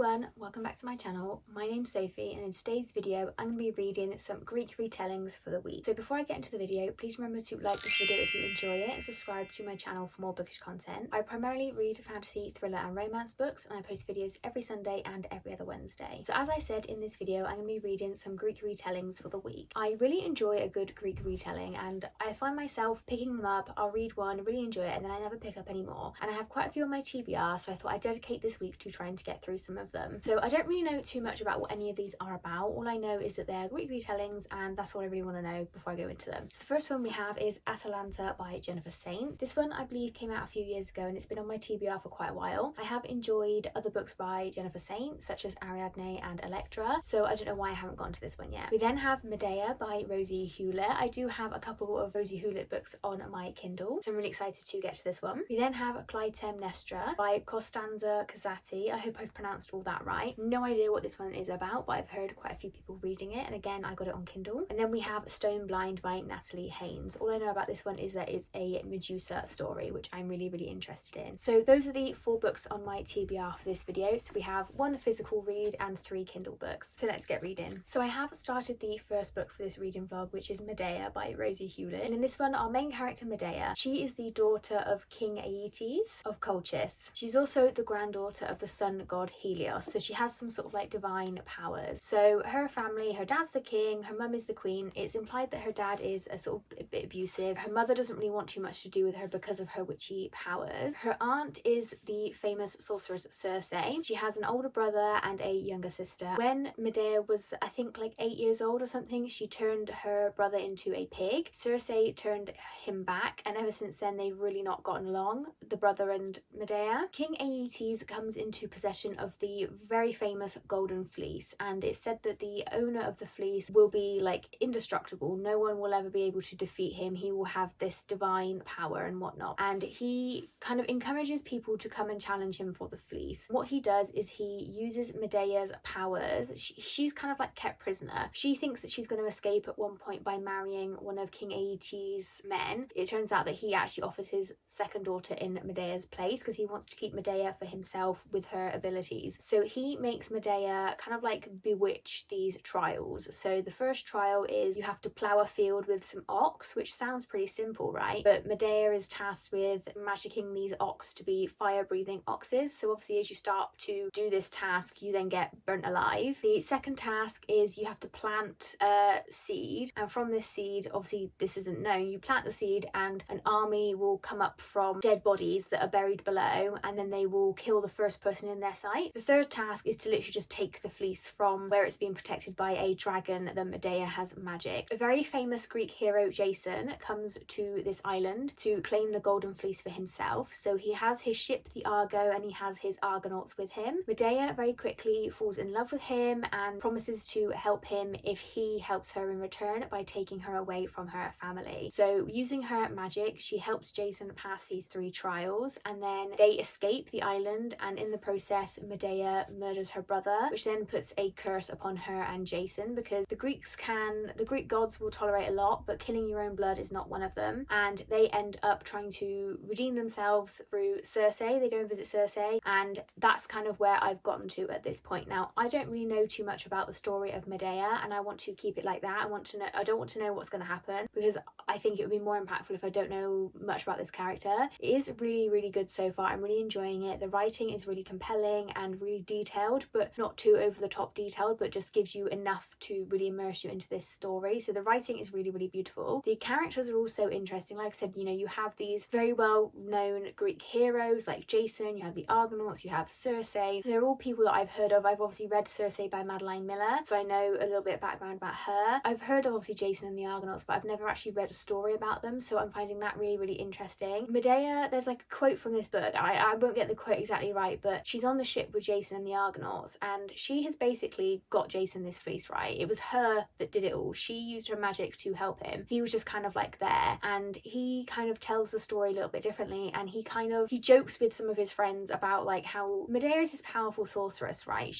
everyone, welcome back to my channel. My name's Sophie and in today's video I'm going to be reading some Greek retellings for the week. So before I get into the video, please remember to like this video if you enjoy it and subscribe to my channel for more bookish content. I primarily read fantasy, thriller and romance books and I post videos every Sunday and every other Wednesday. So as I said in this video, I'm going to be reading some Greek retellings for the week. I really enjoy a good Greek retelling and I find myself picking them up. I'll read one, really enjoy it, and then I never pick up anymore. And I have quite a few on my TBR, so I thought I'd dedicate this week to trying to get through some of them. So I don't really know too much about what any of these are about. All I know is that they're Greek retellings and that's all I really want to know before I go into them. So the first one we have is Atalanta by Jennifer Saint. This one I believe came out a few years ago and it's been on my TBR for quite a while. I have enjoyed other books by Jennifer Saint such as Ariadne and Electra, so I don't know why I haven't gotten to this one yet. We then have Medea by Rosie Hewlett. I do have a couple of Rosie Hewlett books on my Kindle, so I'm really excited to get to this one. We then have Clytemnestra by Costanza Casati. I hope I've pronounced all that right. No idea what this one is about, but I've heard quite a few people reading it, and again I got it on Kindle. And then we have Stone Blind by Natalie Haynes. All I know about this one is that it's a Medusa story, which I'm really interested in. So those are the 4 books on my TBR for this video. So we have 1 physical read and 3 Kindle books. So let's get reading. So I have started the first book for this reading vlog, which is Medea by Rosie Hewlett. And in this one, our main character Medea, she is the daughter of King Aeetes of Colchis. She's also the granddaughter of the sun god Helios, so she has some sort of like divine powers. So her family, her dad's the king, her mum is the queen. It's implied that her dad is a sort of a bit abusive. Her mother doesn't really want too much to do with her because of her witchy powers. Her aunt is the famous sorceress Circe. She has an older brother and a younger sister. When Medea was, I think, like 8 years old or something, she turned her brother into a pig. Circe turned him back, and ever since then they've really not gotten along, the brother and Medea. King Aeetes comes into possession of the very famous golden fleece, and it's said that the owner of the fleece will be like indestructible. No one will ever be able to defeat him. He will have this divine power and whatnot, and he kind of encourages people to come and challenge him for the fleece. What he does is he uses Medea's powers. She's kind of like kept prisoner. She thinks that she's going to escape at one point by marrying one of King Aeetes' men. It turns out that he actually offers his second daughter in Medea's place because he wants to keep Medea for himself with her abilities. So he makes Medea kind of like bewitch these trials. So the first trial is you have to plough a field with some ox, which sounds pretty simple, right? But Medea is tasked with magicking these ox to be fire-breathing oxes. So obviously as you start to do this task, you then get burnt alive. The second task is you have to plant a seed, and from this seed, obviously this isn't known, you plant the seed and an army will come up from dead bodies that are buried below, and then they will kill the first person in their sight. The third task is to literally just take the fleece from where it's being protected by a dragon that Medea has magic. A very famous Greek hero, Jason, comes to this island to claim the golden fleece for himself. So he has his ship, the Argo, and he has his Argonauts with him. Medea very quickly falls in love with him and promises to help him if he helps her in return by taking her away from her family. So using her magic, she helps Jason pass these 3 trials, and then they escape the island, and in the process Medea murders her brother, which then puts a curse upon her and Jason, because the Greek gods will tolerate a lot, but killing your own blood is not one of them, and they end up trying to redeem themselves through Circe. They go and visit Circe, and that's kind of where I've gotten to at this point. Now I don't really know too much about the story of Medea, and I want to keep it like that. I don't want to know what's going to happen, because I think it would be more impactful if I don't know much about this character. It is really good so far. I'm really enjoying it. The writing is really compelling and really detailed, but not too over the top detailed, but just gives you enough to really immerse you into this story. So the writing is really beautiful. The characters are also interesting. Like I said, you know, you have these very well known Greek heroes like Jason, you have the Argonauts, you have Circe. They're all people that I've heard of. I've obviously read Circe by Madeline Miller, so I know a little bit of background about her. I've heard of obviously Jason and the Argonauts, but I've never actually read a story about them, so I'm finding that really interesting. Medea, there's like a quote from this book, I won't get the quote exactly right, but she's on the ship with Jason and the Argonauts, and she has basically got Jason this fleece, right? It was her that did it all. She used her magic to help him. He was just kind of like there, and he kind of tells the story a little bit differently, and he jokes with some of his friends about like how Medea is this powerful sorceress, right?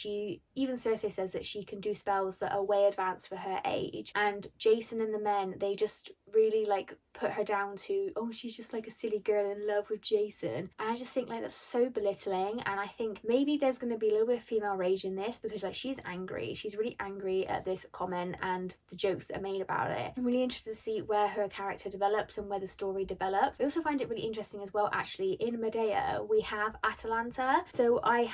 Even Circe says that she can do spells that are way advanced for her age, and Jason and the men, they just really like put her down to, oh, she's just like a silly girl in love with Jason. And I just think like that's so belittling, and I think maybe there's going to be a little bit of female rage in this, because like she's angry, she's really angry at this comment and the jokes that are made about it. I'm really interested to see where her character develops and where the story develops. I also find it really interesting as well, actually, in Medea we have Atalanta. So I'm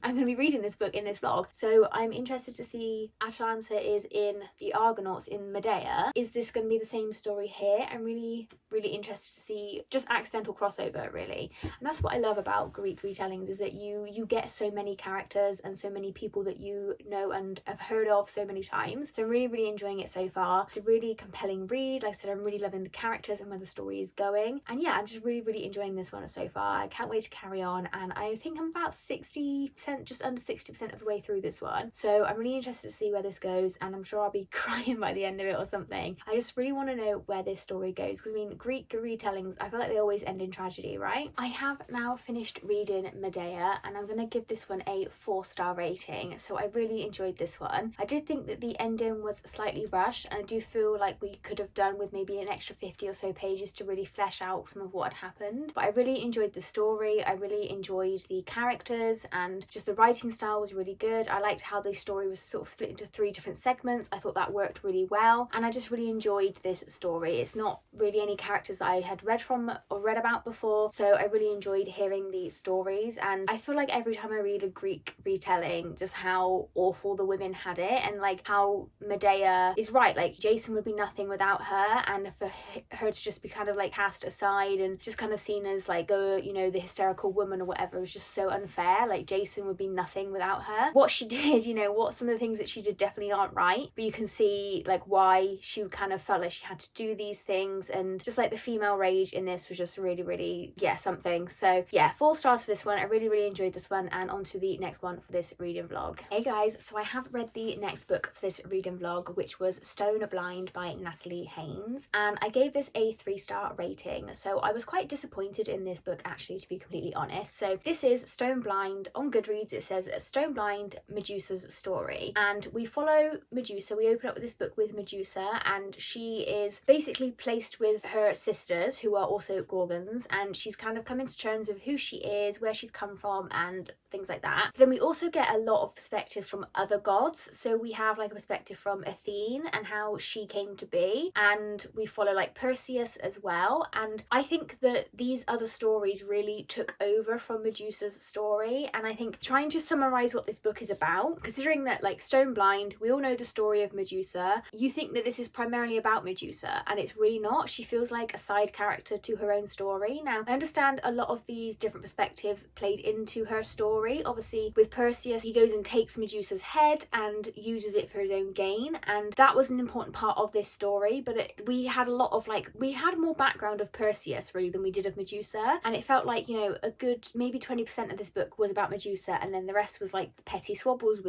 going to be reading this book in this vlog, so I'm interested to see Atalanta is in the Argonauts in Medea. Is this going to be the same story here? I'm really interested to see just accidental crossover, really. And that's what I love about Greek retellings, is that you get so many characters and so many people that you know and have heard of so many times. So I'm really enjoying it so far. It's a really compelling read. Like I said, I'm really loving the characters and where the story is going, and yeah, I'm just really enjoying this one so far. I can't wait to carry on, and I think I'm about 60%, just under 60% of the way through this one, so I'm really interested to see where this goes, and I'm sure I'll be crying by the end of it or something. I just really want to know where this story goes, because I mean, Greek retellings, I feel like they always end in tragedy, right? I have now finished reading Medea, and I'm going to give this one a 4-star rating. So I really enjoyed this one. I did think that the ending was slightly rushed, and I do feel like we could have done with maybe an extra 50 or so pages to really flesh out some of what had happened, but I really enjoyed the story. I really enjoyed the characters, and just the writing style was really good. I liked how the story was sort of split into 3 different segments. I thought that worked really well, and I just really enjoyed this story. It's not really any characters that I had read from or read about before, so I really enjoyed hearing these stories. And I feel like every time I read a Greek retelling, just how awful the women had it, and like how Medea is right, like Jason would be nothing without her, and for her to just be kind of like cast aside and just kind of seen as like the, you know, the hysterical woman or whatever, was just so unfair. Like Jason would be nothing without her. What she did, you know, what some of the things that she did definitely aren't right, but you can see like why she kind of felt like she had to do these things, and just like the female rage in this was just really yeah, something. So yeah, 4 stars for this one. I really enjoyed this one, and on to the next one for this reading vlog. Hey guys, so I have read the next book for this reading vlog, which was Stone Blind by Natalie Haynes, and I gave this a 3-star rating. So I was quite disappointed in this book, actually, to be completely honest. So this is Stone Blind. On Goodreads it says Stone Blind, Medusa's story, and we follow Medusa. We open up with this book with Medusa, and she is basically placed with her sisters, who are also Gorgons, and she's kind of coming to terms with who she is, where she's come from, and things like that. Then we also get a lot of perspectives from other gods. So we have like a perspective from Athene and how she came to be, and we follow like Perseus as well. And I think that these other stories really took over from Medusa's story, and I think trying to summarize what this book is about, considering that like Stone Blind, we all know the story of Medusa, you think that this is primarily about Medusa, and it's really not. She feels like a side character to her own story. Now I understand a lot of these different perspectives played into her story. Obviously with Perseus, he goes and takes Medusa's head and uses it for his own gain, and that was an important part of this story, but we had a lot of like, we had more background of Perseus really than we did of Medusa, and it felt like, you know, a good maybe 20% of this book was about Medusa, and then the rest was like petty squabbles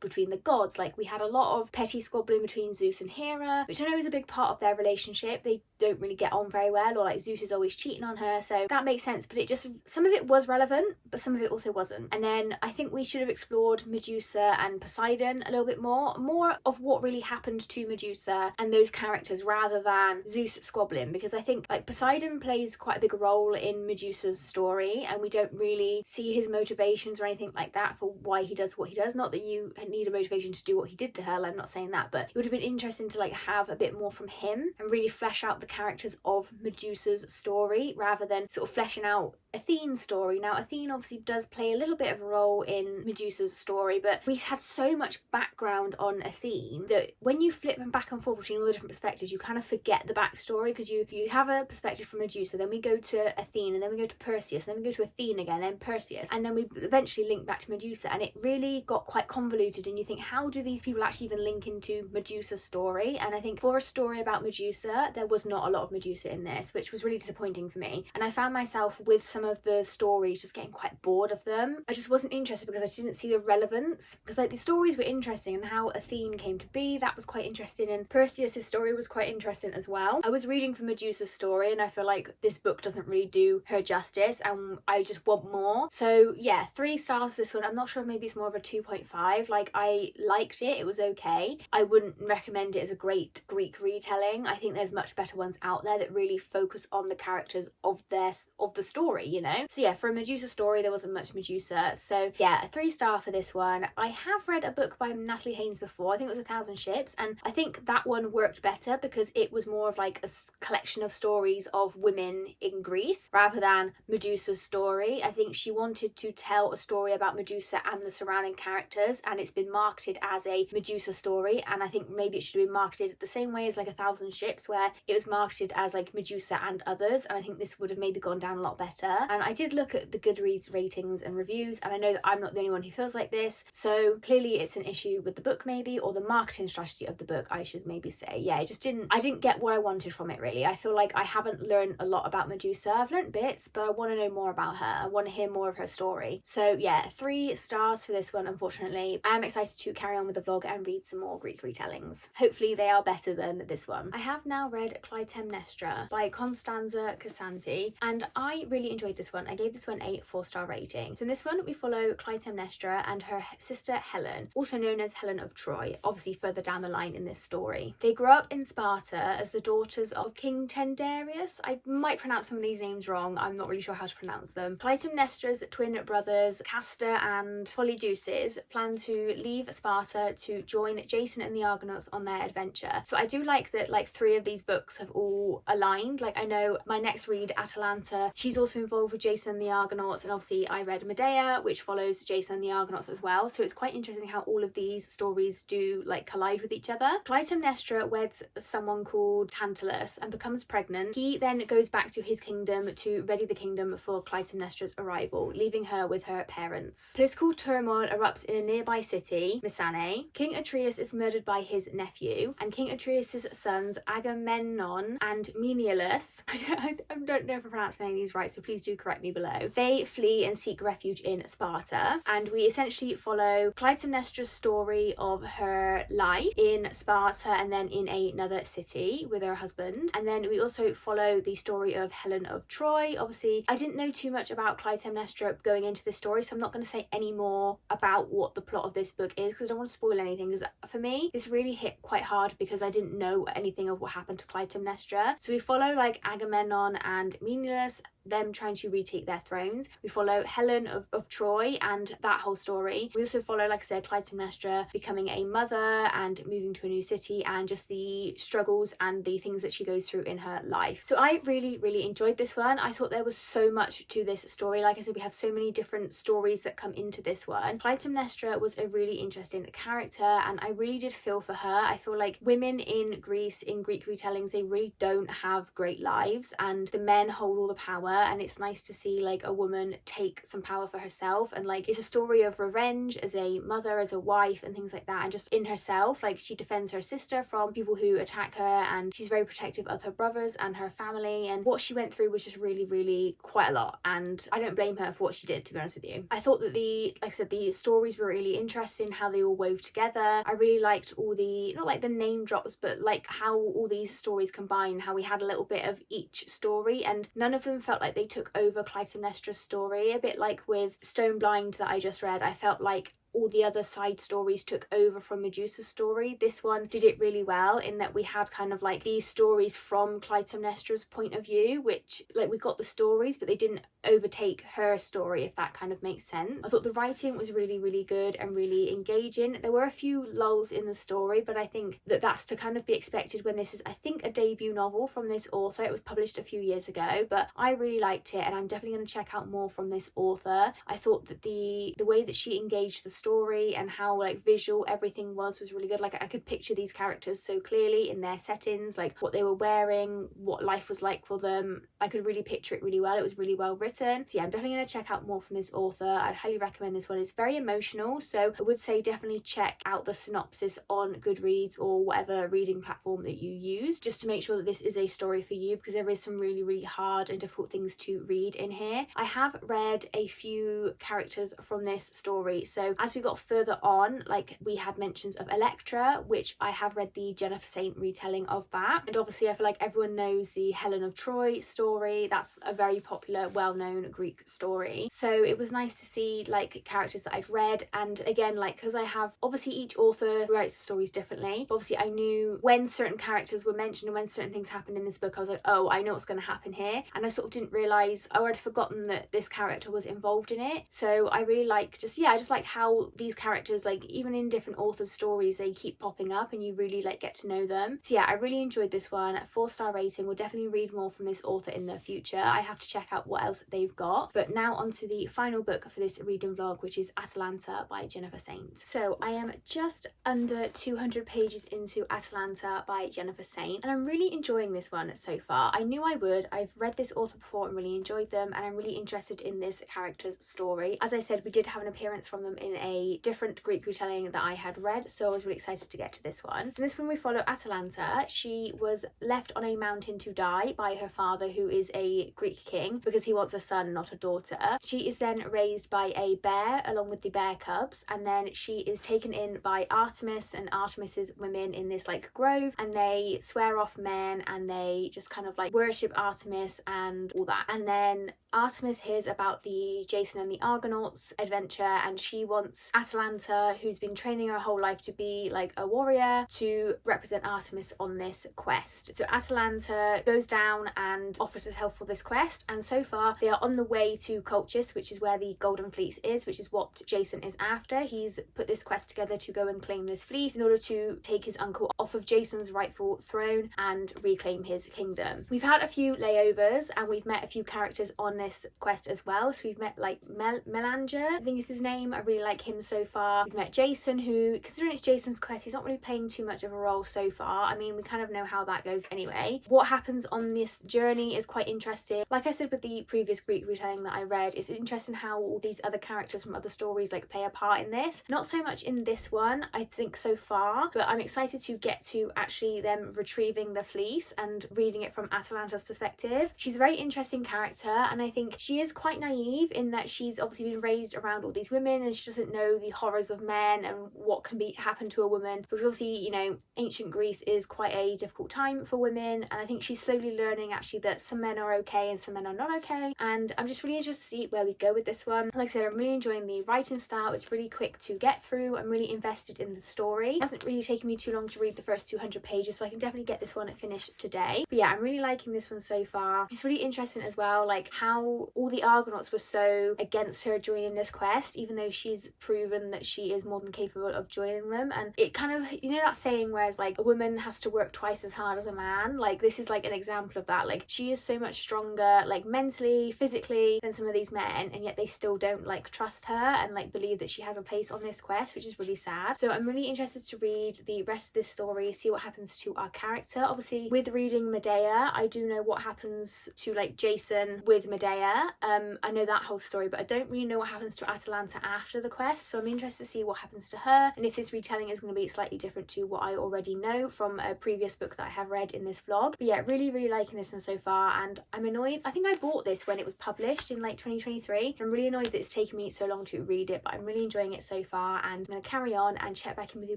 between the gods. Like we had a lot of petty squabbling between Zeus and Hera, which I know is a big part of their relationship. They don't really get on very well, or like Zeus is always cheating on her, so that makes sense, but it just, some of it was relevant but some of it also wasn't. And then I think we should have explored Medusa and Poseidon a little bit more of what really happened to Medusa and those characters, rather than Zeus squabbling, because I think like Poseidon plays quite a big role in Medusa's story, and we don't really see his motivations or anything like that for why he does what he does. Not that you need a motivation to do what he did to her, I'm not saying that, but it would have been interesting to like have a bit more from him and really flesh out the characters of Medusa's story, rather than sort of fleshing out Athene's story. Now Athene obviously does play a little bit of a role in Medusa's story, but we had so much background on Athene that when you flip them back and forth between all the different perspectives, you kind of forget the backstory, because you have a perspective from Medusa, then we go to Athene, and then we go to Perseus, and then we go to Athene again, then Perseus, and then we eventually link back to Medusa, and it really got quite convoluted, and you think, how do these people actually even link into Medusa's story? And I think for a story about Medusa, there was not a lot of Medusa in this, which was really disappointing for me, and I found myself with some of the stories just getting quite bored of them. I just wasn't interested because I didn't see the relevance, because like the stories were interesting and how Athene came to be, that was quite interesting, and Perseus' story was quite interesting as well. I was reading for Medusa's story and I feel like this book doesn't really do her justice and I just want more. So yeah, 3 stars for this one. I'm not sure, maybe it's more of a 2.5. Like, I liked it, it was okay. I wouldn't recommend it as a great Greek retelling. I think there's much better ones out there that really focus on the characters of the story, you know. So yeah, for a Medusa story there wasn't much Medusa, so yeah, a 3 star for this one. I have read a book by Natalie Haynes before, I think it was 1,000 Ships, and I think that one worked better because it was more of like a collection of stories of women in Greece rather than Medusa's story. I think she wanted to tell a story about Medusa and the surrounding characters, and it's been marketed as a Medusa story, and I think maybe it should have been marketed the same way as like 1,000 Ships, where it was marketed as like Medusa and others, and I think this would have maybe gone down a lot better. And I did look at the Goodreads ratings and reviews, and I know that I'm not the only one who feels like this, so clearly it's an issue with the book maybe, or the marketing strategy of the book, I should maybe say. Yeah, I didn't get what I wanted from it really. I feel like I haven't learned a lot about Medusa. I've learned bits, but I want to know more about her. I want to hear more of her story. So yeah, 3 stars for this one, unfortunately. I am excited to carry on with the vlog and read some more Greek retellings. Hopefully they are better than this one. I have now read Clytemnestra by Costanza Casati, and I really enjoyed this one. I gave this one a 4-star rating. So in this one we follow Clytemnestra and her sister Helen, also known as Helen of Troy, obviously further down the line in this story. They grew up in Sparta as the daughters of King Tendarius. I might pronounce some of these names wrong, I'm not really sure how to pronounce them. Clytemnestra's twin brothers Castor and Polydeuces plan to leave Sparta to join Jason and the Argonauts on their adventure. So I do like that like 3 of these books have all aligned. Like, I know my next read, Atalanta, she's also involved with Jason and the Argonauts, and obviously I read Medea, which follows Jason and the Argonauts as well, so it's quite interesting how all of these stories do like collide with each other. Clytemnestra weds someone called Tantalus and becomes pregnant. He then goes back to his kingdom to ready the kingdom for Clytemnestra's arrival, leaving her with her parents. Political turmoil erupts in a nearby city, Messane. King Atreus is murdered by his nephew, and King Atreus's sons Agamemnon and Menelaus, I don't know if I'm pronouncing any of these right, so please do correct me below, they flee and seek refuge in Sparta, and we essentially follow Clytemnestra's story of her life in Sparta and then in another city with her husband. And then we also follow the story of Helen of Troy. Obviously I didn't know too much about Clytemnestra going into this story, so I'm not going to say any more about what the plot of this book is because I don't want to spoil anything, because for me this really hit quite hard because I didn't know anything of what happened to Clytemnestra. So we follow like Agamemnon and Menelaus, them trying to retake their thrones. We follow Helen of Troy and that whole story. We also follow, like I said, Clytemnestra becoming a mother and moving to a new city, and just the struggles and the things that she goes through in her life. So I really enjoyed this one. I thought there was so much to this story. Like I said, we have so many different stories that come into this one. Clytemnestra was a really interesting character and I really did feel for her. I feel like women in Greece, in Greek retellings, they really don't have great lives and the men hold all the power, and it's nice to see like a woman take some power for herself, and like it's a story of revenge as a mother, as a wife and things like that, and just in herself, like she defends her sister from people who attack her, and she's very protective of her brothers and her family, and what she went through was just really quite a lot, and I don't blame her for what she did, to be honest with you. I thought that like I said, the stories were really interesting, how they all wove together. I really liked all the, not like the name drops, but like how all these stories combine, how we had a little bit of each story and none of them felt like they took over Clytemnestra's story. A bit like with Stone Blind that I just read, I felt like all the other side stories took over from Medusa's story. This one did it really well in that we had kind of like these stories from Clytemnestra's point of view, which like we got the stories but they didn't overtake her story, if that kind of makes sense. I thought the writing was really good and really engaging. There were a few lulls in the story, but I think that that's to kind of be expected when this is, I think, a debut novel from this author. It was published a few years ago, but I really liked it and I'm definitely going to check out more from this author. I thought that the way that she engaged the story and how like visual everything was really good. Like I could picture these characters so clearly in their settings, like what they were wearing, what life was like for them. I could really picture it really well. It was really well written. So yeah, I'm definitely going to check out more from this author. I'd highly recommend this one. It's very emotional, so I would say definitely check out the synopsis on Goodreads or whatever reading platform that you use, just to make sure that this is a story for you, because there is some really hard and difficult things to read in here. I have read a few characters from this story, so as we got further on, like we had mentions of Electra, which I have read the Jennifer Saint retelling of that, and obviously I feel like everyone knows the Helen of Troy story. That's a very popular, well-known Greek story, so it was nice to see like characters that I'd read. And again, like, because I have, obviously each author writes the stories differently, but obviously I knew when certain characters were mentioned and when certain things happened in this book. I was like, oh, I know what's going to happen here, and I sort of didn't realise, oh, I'd forgotten that this character was involved in it. So I really like I just like how these characters, like even in different authors' stories, they keep popping up and you really like get to know them. So yeah, I really enjoyed this one. 4-star rating. We'll definitely read more from this author in the future. I have to check out what else they've got. But now on to the final book for this reading vlog, which is Atalanta by Jennifer Saint. So I am just under 200 pages into Atalanta by Jennifer Saint, and I'm really enjoying this one so far. I knew I would. I've read this author before and really enjoyed them, and I'm really interested in this character's story. As I said, we did have an appearance from them in a different Greek retelling that I had read, so I was really excited to get to this one. So in this one we follow Atalanta. She was left on a mountain to die by her father, who is a Greek king, because he wants a son, not a daughter. She is then raised by a bear along with the bear cubs, and then she is taken in by Artemis and Artemis's women in this like grove, and they swear off men and they just kind of like worship Artemis and all that. And then Artemis hears about the Jason and the Argonauts adventure, and she wants Atalanta, who's been training her whole life to be like a warrior, to represent Artemis on this quest. So Atalanta goes down and offers his help for this quest, and so far they are on the way to Colchis, which is where the Golden Fleece is, which is what Jason is after. He's put this quest together to go and claim this fleece in order to take his uncle off of Jason's rightful throne and reclaim his kingdom. We've had a few layovers and we've met a few characters on this quest as well. So we've met like Melanger, I think is his name. I really like him so far. We've met Jason, who, considering it's Jason's quest, he's not really playing too much of a role so far. I mean, we kind of know how that goes anyway. What happens on this journey is quite interesting. Like I said with the previous Greek retelling that I read, it's interesting how all these other characters from other stories like play a part in this. Not so much in this one, I think, so far, but I'm excited to get to actually them retrieving the fleece and reading it from Atalanta's perspective. She's a very interesting character, and I think she is quite naive in that she's obviously been raised around all these women and she doesn't know the horrors of men and what can happen to a woman, because obviously, you know, ancient Greece is quite a difficult time for women, and I think she's slowly learning actually that some men are okay and some men are not okay, and I'm just really interested to see where we go with this one. Like I said, I'm really enjoying the writing style. It's really quick to get through. I'm really invested in the story. It hasn't really taken me too long to read the first 200 pages, so I can definitely get this one finished today. But yeah, I'm really liking this one so far. It's really interesting as well, like how all the Argonauts were so against her joining this quest, even though she's proven that she is more than capable of joining them. And it kind of, you know that saying where it's like a woman has to work twice as hard as a man? Like this is like an example of that. Like she is so much stronger, like mentally, physically, than some of these men, and yet they still don't like trust her and like believe that she has a place on this quest, which is really sad. So I'm really interested to read the rest of this story, see what happens to our character. Obviously with reading Medea, I do know what happens to like Jason with Medea. I know that whole story, but I don't really know what happens to Atalanta after the quest, so I'm interested to see what happens to her and if this retelling is going to be slightly different to what I already know from a previous book that I have read in this vlog. But yeah, really liking this one so far, and I'm annoyed. I think I bought this when it was published in like 2023. I'm really annoyed that it's taken me so long to read it, but I'm really enjoying it so far, and I'm going to carry on and check back in with you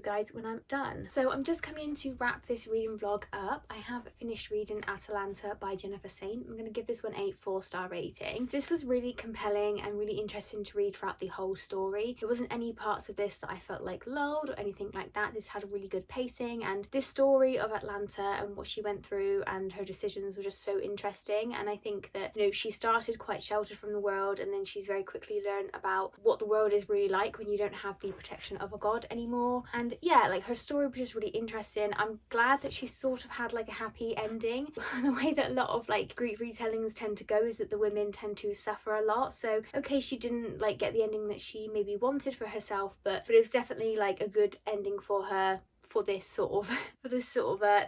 guys when I'm done. So I'm just coming in to wrap this reading vlog up. I have finished reading Atalanta by Jennifer Saint. I'm going to give this one a 4-star rating. This was really compelling and really interesting to read throughout the whole story. There wasn't any parts of this that I felt like lulled or anything like that. This had a really good pacing, and this story of Atalanta and what she went through and her decisions were just so interesting. And I think that, you know, she started quite sheltered from the world, and then she's very quickly learned about what the world is really like when you don't have the protection of a god anymore. And yeah, like her story was just really interesting. I'm glad that she sort of had like a happy ending. The way that a lot of like Greek retellings tend to go is that the women tend to suffer a lot. So okay, she didn't like get the ending that she maybe wanted wanted for herself, but it was definitely like a good ending for her for this sort of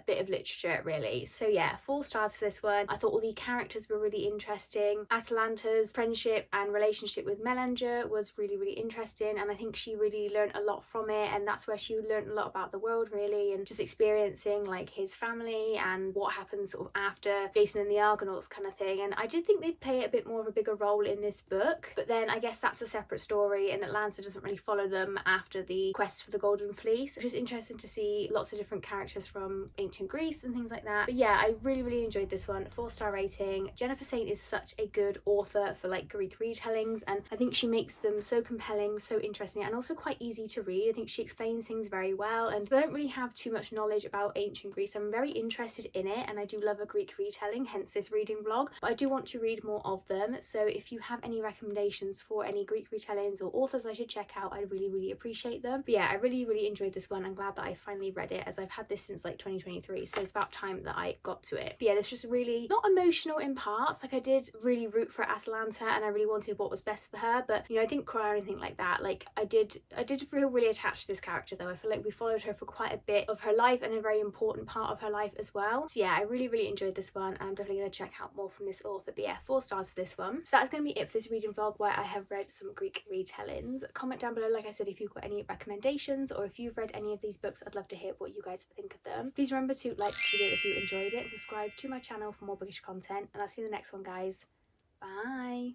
bit of literature, really. So yeah, 4 stars for this one. I thought all the characters were really interesting. Atalanta's friendship and relationship with Melanger was really interesting, and I think she really learned a lot from it, and that's where she learned a lot about the world, really, and just experiencing like his family and what happens sort of after Jason and the Argonauts kind of thing. And I did think they'd play a bit more of a bigger role in this book, but then I guess that's a separate story, and Atalanta doesn't really follow them after the quest for the Golden Fleece, which is interesting to see lots of different characters from ancient Greece and things like that. But yeah, I really enjoyed this one. 4-star rating. Jennifer Saint is such a good author for like Greek retellings, and I think she makes them so compelling, so interesting, and also quite easy to read. I think she explains things very well, and I don't really have too much knowledge about ancient Greece. I'm very interested in it, and I do love a Greek retelling, hence this reading vlog, but I do want to read more of them. So if you have any recommendations for any Greek retellings or authors I should check out, I'd really appreciate them. But yeah, I really enjoyed this one. I'm glad that I finally read it, as I've had this since like 2023, so it's about time that I got to it. But yeah, this was really not emotional in parts. Like, I did really root for Atalanta, and I really wanted what was best for her, but you know, I didn't cry or anything like that. Like, I did feel really attached to this character, though. I feel like we followed her for quite a bit of her life, and a very important part of her life as well. So yeah, I really enjoyed this one. I'm definitely going to check out more from this author. But yeah, 4 stars for this one. So that's going to be it for this reading vlog, where I have read some Greek retellings. Comment down below, like I said, if you've got any recommendations, or if you've read any of these books. I'd love to hear what you guys think of them. Please remember to like this video if you enjoyed it, and subscribe to my channel for more bookish content, and I'll see you in the next one, guys. Bye.